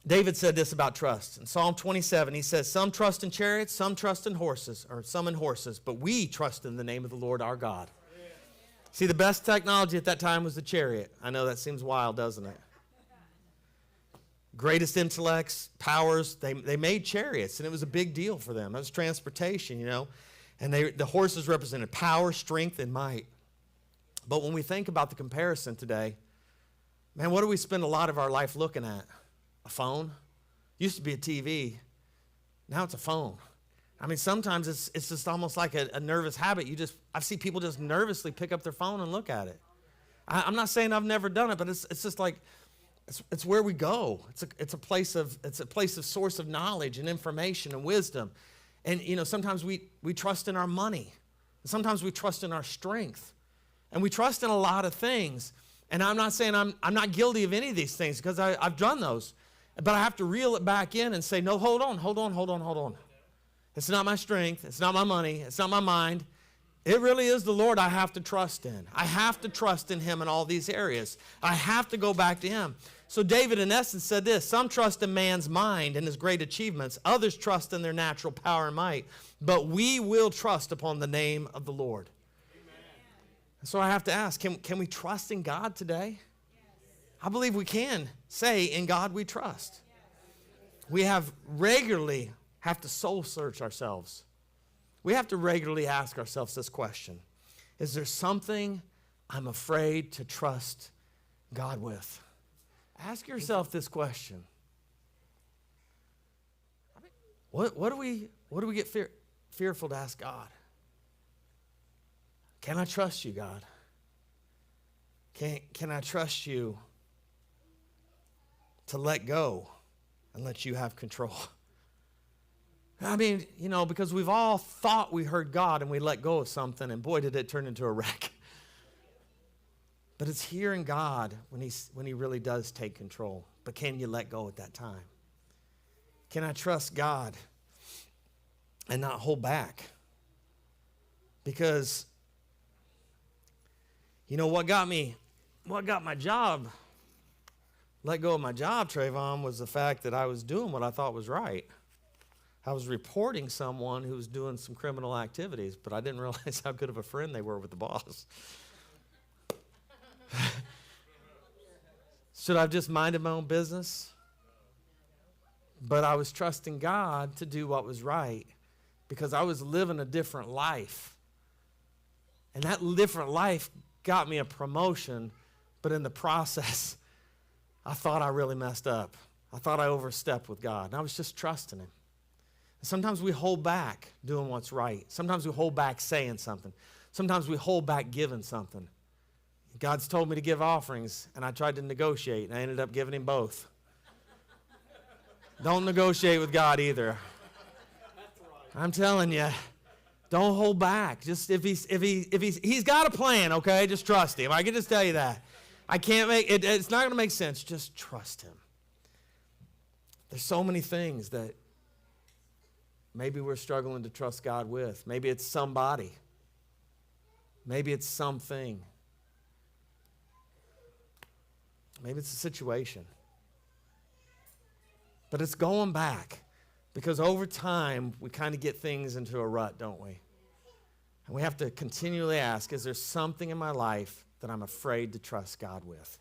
David said this about trust. In Psalm 27, he says, some trust in chariots, some trust in horses, or some in horses, but we trust in the name of the Lord our God. Yeah. See, the best technology at that time was the chariot. I know that seems wild, doesn't it? Greatest intellects, powers, they made chariots, and it was a big deal for them. It was transportation, you know. And the horses represented power, strength, and might. But when we think about the comparison today, man, what do we spend a lot of our life looking at? A phone? Used to be a TV. Now it's a phone. I mean, sometimes it's just almost like a nervous habit. I see people just nervously pick up their phone and look at it. I'm not saying I've never done it, but it's just like, it's where we go. It's a place of source of knowledge and information and wisdom. And you know, sometimes we trust in our money. Sometimes we trust in our strength. And we trust in a lot of things. And I'm not saying I'm not guilty of any of these things, because I've done those. But I have to reel it back in and say, no, hold on. It's not my strength. It's not my money. It's not my mind. It really is the Lord I have to trust in. I have to trust in him in all these areas. I have to go back to him. So David, in essence, said this: some trust in man's mind and his great achievements. Others trust in their natural power and might. But we will trust upon the name of the Lord. Amen. So I have to ask, can we trust in God today? Yes. I believe we can say, in God we trust. Yes. We regularly have to soul search ourselves. We have to regularly ask ourselves this question: is there something I'm afraid to trust God with? Ask yourself this question. What do we get fearful to ask God? Can I trust you, God? Can I trust you to let go and let you have control? I mean, you know, because we've all thought we heard God and we let go of something, and boy, did it turn into a wreck. But it's hearing God when he really does take control. But can you let go at that time? Can I trust God and not hold back? Because, you know, what got my job, let go of my job, Trayvon, was the fact that I was doing what I thought was right. I was reporting someone who was doing some criminal activities, but I didn't realize how good of a friend they were with the boss. Should I have just minded my own business? But I was trusting God to do what was right, because I was living a different life. And that different life got me a promotion, but in the process, I thought I really messed up. I thought I overstepped with God, and I was just trusting him. Sometimes we hold back doing what's right. Sometimes we hold back saying something. Sometimes we hold back giving something. God's told me to give offerings, and I tried to negotiate, and I ended up giving him both. Don't negotiate with God either. I'm telling you, don't hold back. Just if he's got a plan, okay, just trust him. I can just tell you that. I can't make it. It's not going to make sense. Just trust him. There's so many things that maybe we're struggling to trust God with. Maybe it's somebody. Maybe it's something. Maybe it's a situation. But it's going back, because over time we kind of get things into a rut, don't we? And we have to continually ask, is there something in my life that I'm afraid to trust God with?